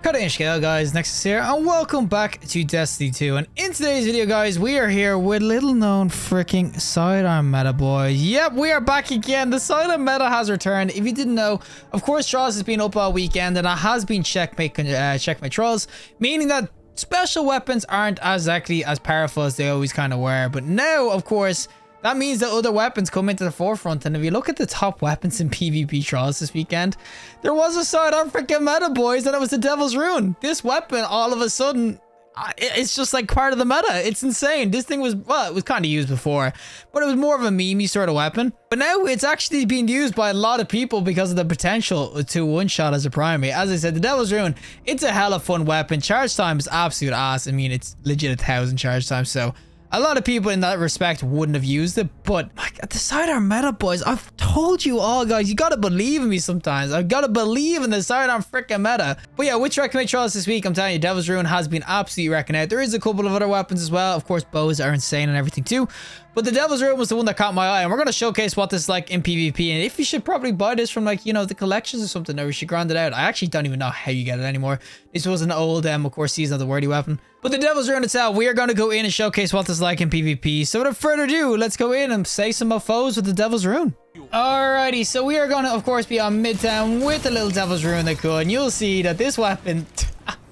Cut in scale, guys. Nexas here, and welcome back to Destiny 2. And in today's video, guys, we are here with little known freaking Sidearm meta, boys. Yep, we are back again. The Sidearm meta has returned. If you didn't know, of course, Trials has been up all weekend, and it has been Checkmate Trials, meaning that special weapons aren't exactly as powerful as they always kind of were. But now, of course, that means that other weapons come into the forefront. And if you look at the top weapons in PvP Trials this weekend, there was a Sidearm freaking meta, boys, and it was the Devil's Rune. This weapon, all of a sudden, it's just like part of the meta. It's insane. This thing was, well, it was kind of used before, but it was more of a meme sort of weapon. But now it's actually being used by a lot of people because of the potential to one-shot as a primary. As I said, the Devil's Rune, it's a hella fun weapon. Charge time is absolute ass. I mean, it's legit 1,000 charge time, so a lot of people in that respect wouldn't have used it, but the Sidearm meta, boys, I've told you all, guys, you gotta believe in me sometimes. I've gotta believe in the Sidearm freaking meta. But yeah, with Checkmate Trials this week, I'm telling you, Devil's Rune has been absolutely wrecking out. There is a couple of other weapons as well. Of course, bows are insane and everything too. But the Devil's Rune was the one that caught my eye, and we're going to showcase what this is like in PvP, and if you should probably buy this from, like, you know, the collections or something, or we should grind it out. I actually don't even know how you get it anymore. This was an old, of course, Season of the Wordy weapon. But the Devil's Rune itself, we are going to go in and showcase what this is like in PvP. So without further ado, let's go in and say some foes with the Devil's Rune. Alrighty, so we are going to, of course, be on Midtown with the little Devil's Rune that could, and you'll see that this weapon,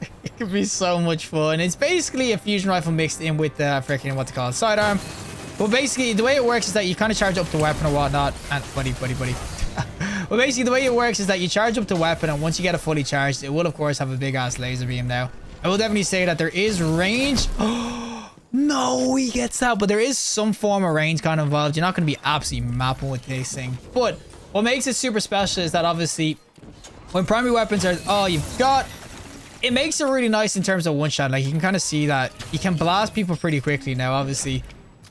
it could be so much fun. It's basically a fusion rifle mixed in with the freaking, what they call it, Sidearm. Well, basically, the way it works is that you kind of charge up the weapon or whatnot. And, buddy. Well, basically, the way it works is that you charge up the weapon, and once you get it fully charged, it will, of course, have a big-ass laser beam now. I will definitely say that there is range. No, he gets that, but there is some form of range kind of involved. You're not going to be absolutely mapping with this thing. But what makes it super special is that, obviously, when primary weapons are all you've got, it makes it really nice in terms of one-shot. Like, you can kind of see that you can blast people pretty quickly now, obviously.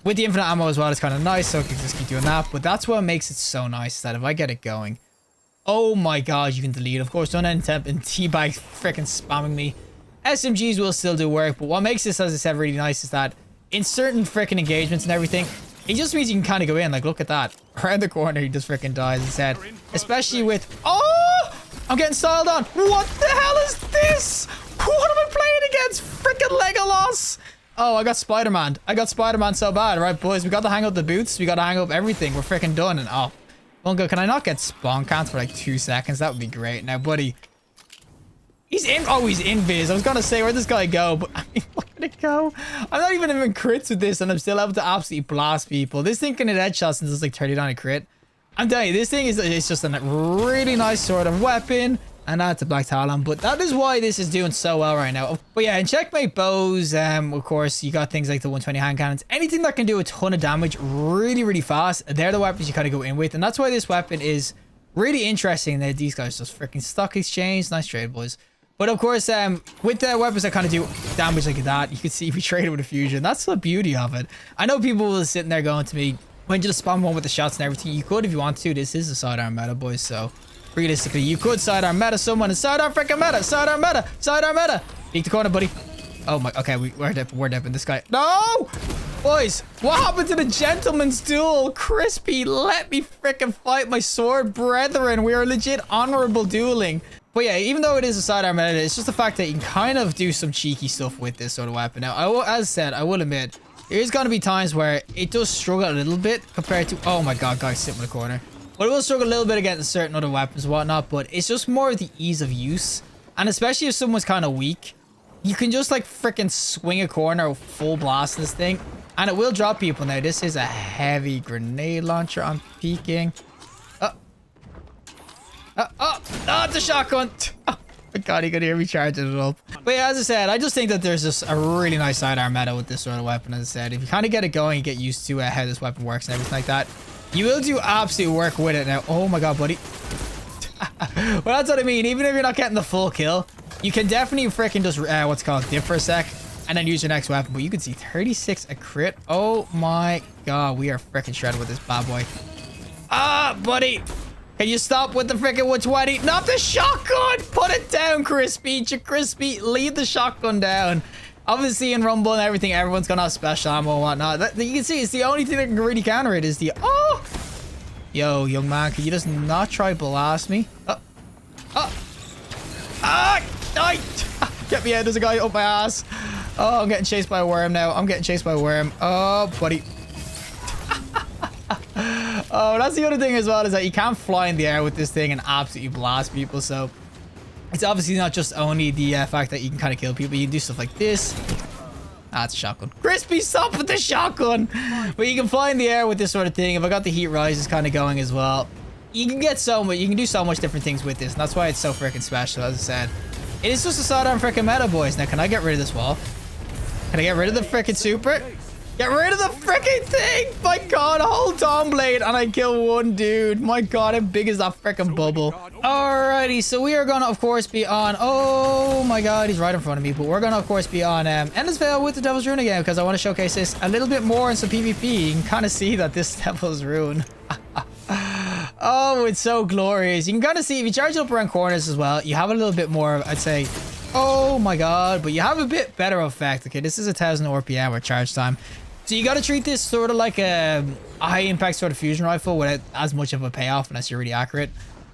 With the infinite ammo as well, it's kind of nice, so I can just keep doing that. But that's what makes it so nice, that if I get it going, oh my god, you can delete. Of course, don't end up in teabag freaking spamming me. SMGs will still do work, but what makes this, as I said, really nice is that in certain freaking engagements and everything, it just means you can kind of go in. Like, look at that. Around the corner, he just freaking dies, as I said. Especially with... Oh! I'm getting styled on. What the hell is this? What am I playing against? Freaking Legolas! Oh, I got Spider-Man. I got Spider-Man so bad. Right, boys, we got to hang up the boots. We got to hang up everything. We're freaking done. And oh, Bungo, can I not get spawn cans for like 2 seconds? That would be great. Now, buddy, he's in. Oh, he's invis. I was gonna say, where'd this guy go? But I mean, look at it go. I'm not even in crits with this, and I'm still able to absolutely blast people. This thing can hit headshots and does like 39 a crit. I'm telling you, this thing is, it's just a really nice sort of weapon. And that's a black talon, but that is why this is doing so well right now. But yeah, in Checkmate bows, of course, you got things like the 120 hand cannons. Anything that can do a ton of damage really fast, they're the weapons you kind of go in with. And that's why this weapon is really interesting. That these guys just freaking stock exchange. Nice trade, boys. But of course, with the weapons that kind of do damage like that, you can see we traded with a fusion. That's the beauty of it. I know people will sitting there going to me, when you just spam one with the shots and everything, you could if you want to. This is a Sidearm meta, boys, so realistically, you could Sidearm meta someone and Sidearm freaking meta. Sidearm meta. Sidearm meta. Peek the corner, buddy. Oh my. Okay, we're dipping this guy. No! Boys, what happened to the gentleman's duel? Crispy, let me freaking fight my sword brethren. We are legit honorable dueling. But yeah, even though it is a Sidearm meta, it's just the fact that you can kind of do some cheeky stuff with this sort of weapon. Now, as I said, I will admit, there's going to be times where it does struggle a little bit compared to... Oh my god, guys, sit in the corner. But it will struggle a little bit against certain other weapons and whatnot, but it's just more of the ease of use. And especially if someone's kind of weak, you can just like freaking swing a corner, full blast this thing, and it will drop people. Now, this is a heavy grenade launcher. I'm peeking. It's a shotgun. Oh my god, you can hear me charging it up. But yeah, as I said, I just think that there's just a really nice Sidearm meta with this sort of weapon. As I said, if you kind of get it going, you get used to how this weapon works and everything like that, you will do absolute work with it now. Oh my god, buddy. Well, that's what I mean. Even if you're not getting the full kill, you can definitely freaking just, what's it called, dip for a sec and then use your next weapon. But you can see 36 a crit. Oh my god, we are freaking shredded with this bad boy. Ah, buddy. Can you stop with the freaking 120? Not the shotgun! Put it down, Crispy. Crispy, leave the shotgun down. Obviously, in Rumble and everything, everyone's gonna have special ammo and whatnot. You can see it's the only thing that can really counter it is the... Oh! Yo, young man, can you just not try blast me? Get me out. There's a guy up my ass. Oh, I'm getting chased by a worm now. I'm getting chased by a worm. Oh, buddy. Oh, that's the other thing as well, is that you can't fly in the air with this thing and absolutely blast people. So it's obviously not just only the fact that you can kind of kill people. You can do stuff like this. That's a shotgun. Crispy, stop with the shotgun. But you can fly in the air with this sort of thing. If I got the heat rises kind of going as well, you can get so much. You can do so much different things with this, and that's why it's so freaking special. As I said, it is just a sidearm freaking meta, boys. Now, can I get rid of this wall? Can I get rid of the freaking super? Get rid of the freaking thing! My god, a whole Dawn Blade and I kill one dude. My god, how big is that freaking bubble? Alrighty, so we are gonna, of course, be on... Oh my god, he's right in front of me. But we're gonna, of course, be on Endless Veil with the Devil's Rune again, because I want to showcase this a little bit more in some PvP. You can kind of see that this Devil's Rune... Oh, it's so glorious. You can kind of see, if you charge it up around corners as well, you have a little bit more, I'd say... Oh my god, but you have a bit better effect. Okay, this is 1000 RPM or charge time. So you got to treat this sort of like a high impact sort of fusion rifle without as much of a payoff unless you're really accurate.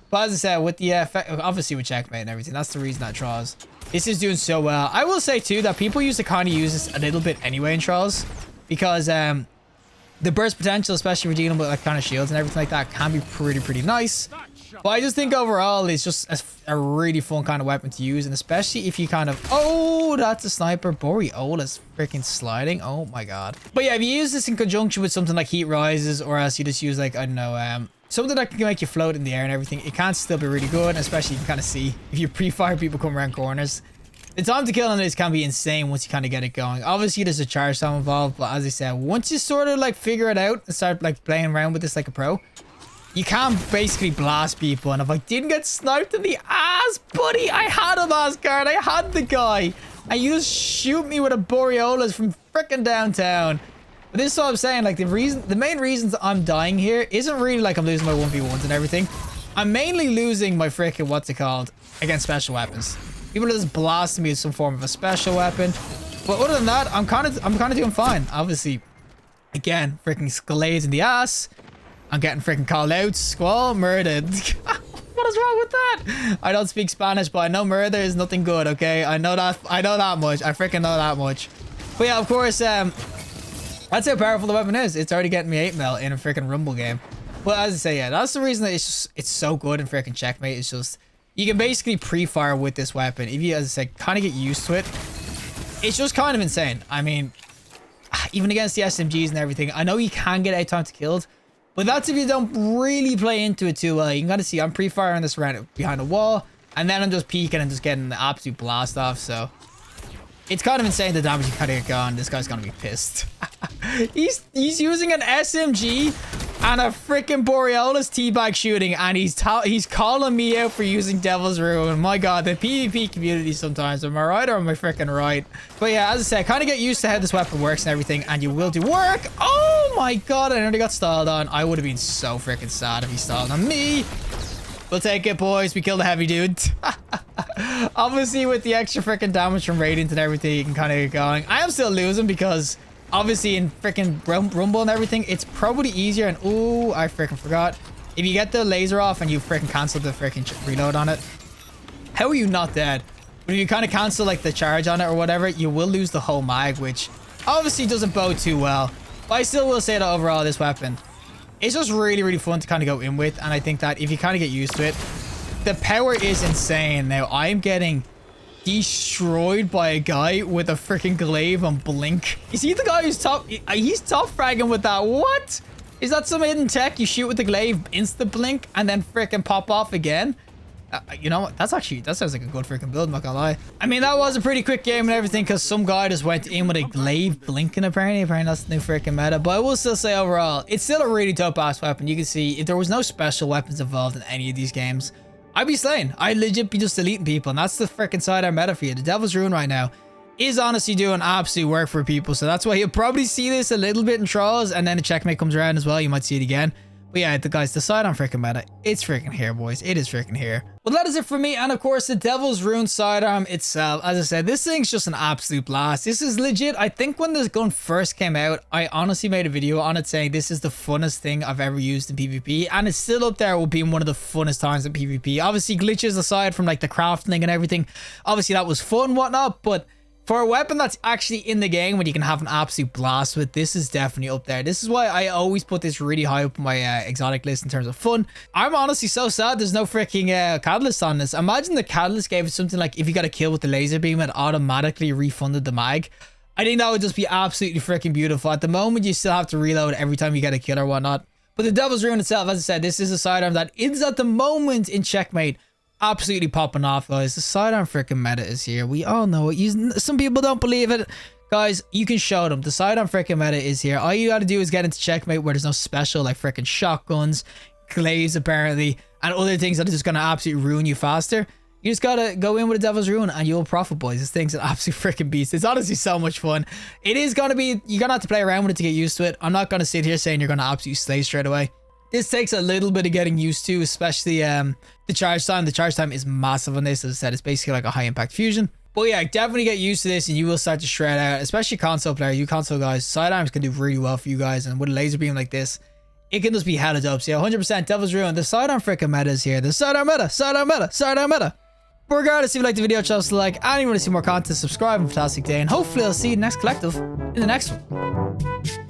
But as I said, with the obviously with Checkmate and everything, that's the reason that Trials. This is doing so well. I will say too that people used to kind of use this a little bit anyway in Trials, because the burst potential, especially for dealing with like kind of shields and everything like that, can be pretty nice. But I just think overall it's just a really fun kind of weapon to use, and especially if you kind of... Oh, that's a sniper. Boreola's freaking sliding. Oh my god. But yeah, if you use this in conjunction with something like heat rises, or else you just use like, I don't know, something that can make you float in the air and everything, it can still be really good. Especially you can kind of see if you pre-fire people come around corners. The time to kill on this can be insane once you kind of get it going. Obviously there's a charge time involved, but as I said, once you sort of like figure it out and start like playing around with this like a pro, you can basically blast people. And if I didn't get sniped in the ass, buddy, I had a mask guard. I had the guy. And you just shoot me with a Boreolas from freaking downtown. But this is what I'm saying. Like the main reasons I'm dying here isn't really like I'm losing my 1v1s and everything. I'm mainly losing my freaking, what's it called, against special weapons. People are just blasting me with some form of a special weapon. But other than that, I'm kind of doing fine. Obviously, again, freaking Scalades in the ass. I'm getting freaking called out. Squall, murdered. What is wrong with that? I don't speak Spanish, but I know murder is nothing good, okay? I know that much. I freaking know that much. But yeah, of course, that's how powerful the weapon is. It's already getting me 8 mil in a freaking Rumble game. But as I say, yeah, that's the reason that it's so good in freaking Checkmate. It's just, you can basically pre-fire with this weapon. If you, as I said, kind of get used to it, it's just kind of insane. I mean, even against the SMGs and everything, I know you can get 8 times killed, but that's if you don't really play into it too well. You can kind of see I'm pre-firing this around behind a wall, and then I'm just peeking and just getting the absolute blast off. So it's kind of insane the damage you kind of get going. This guy's gonna be pissed. he's using an SMG and a freaking Boreolas teabag shooting, and he's calling me out for using Devil's Rune. My god, the PvP community sometimes. Am I right or am I freaking right? But yeah, as I said, kind of get used to how this weapon works and everything, and you will do work. Oh my god, I nearly got stalled on. I would have been so freaking sad if he stalled on me. We'll take it, boys. We killed a heavy dude. Obviously, with the extra freaking damage from Radiant and everything, you can kind of get going. I am still losing because obviously in freaking Rumble and everything, it's probably easier. And ooh, I freaking forgot. If you get the laser off and you freaking cancel the freaking reload on it, how are you not dead? But if you kind of cancel like the charge on it or whatever, you will lose the whole mag, which obviously doesn't bode too well. But I still will say that overall, this weapon, it's just really fun to kind of go in with. And I think that if you kind of get used to it, the power is insane. Now, I'm getting destroyed by a guy with a freaking glaive and blink. You see the guy who's he's top fragging with that. What? Is that some hidden tech? You shoot with the glaive, insta blink, and then freaking pop off again? You know what? That sounds like a good freaking build, I'm not gonna lie. I mean, that was a pretty quick game and everything, because some guy just went in with a glaive blinking, apparently that's the new freaking meta. But I will still say overall, it's still a really dope ass weapon. You can see if there was no special weapons involved in any of these games, I'd be slaying. I'd legit be just deleting people, and that's the freaking sidearm meta for you. The Devil's Rune right now is honestly doing absolute work for people, so that's why you'll probably see this a little bit in Trials, and then the Checkmate comes around as well. You might see it again. But yeah, guys, the sidearm freaking meta, it's freaking here, boys. It is freaking here. Well, that is it for me. And of course, the Devil's Rune sidearm itself. As I said, this thing's just an absolute blast. This is legit. I think when this gun first came out, I honestly made a video on it saying this is the funnest thing I've ever used in PvP. And it's still up there with being one of the funnest times in PvP. Obviously, glitches aside from like the crafting and everything. Obviously, that was fun and whatnot. But for a weapon that's actually in the game when you can have an absolute blast with, this is definitely up there. This is why I always put this really high up on my exotic list in terms of fun. I'm honestly so sad there's no freaking catalyst on this. Imagine the catalyst gave it something like if you got a kill with the laser beam, it automatically refunded the mag. I think that would just be absolutely freaking beautiful. At the moment, you still have to reload every time you get a kill or whatnot. But the Devil's Rune itself, as I said, this is a sidearm that is at the moment in Checkmate absolutely popping off, guys. The sidearm freaking meta is here. We all know it. Some people don't believe it. Guys, you can show them. The sidearm freaking meta is here. All you gotta do is get into Checkmate where there's no special like freaking shotguns, glaives apparently, and other things that are just gonna absolutely ruin you faster. You just gotta go in with a Devil's Rune and you'll profit, boys. This thing's an absolute freaking beast. It's honestly so much fun. It is gonna be, you're gonna have to play around with it to get used to it. I'm not gonna sit here saying you're gonna absolutely slay straight away. This takes a little bit of getting used to, especially the charge time. The charge time is massive on this. As I said, it's basically like a high impact fusion. But yeah, definitely get used to this and you will start to shred out, especially console players. You console guys, sidearms can do really well for you guys. And with a laser beam like this, it can just be hella dope. So yeah, 100% Devil's Rune. The sidearm freaking meta is here. The sidearm meta, sidearm meta, sidearm meta. But regardless, if you like the video, just like, and you want to see more content, subscribe. And fantastic day. And hopefully I'll see you next collective in the next one.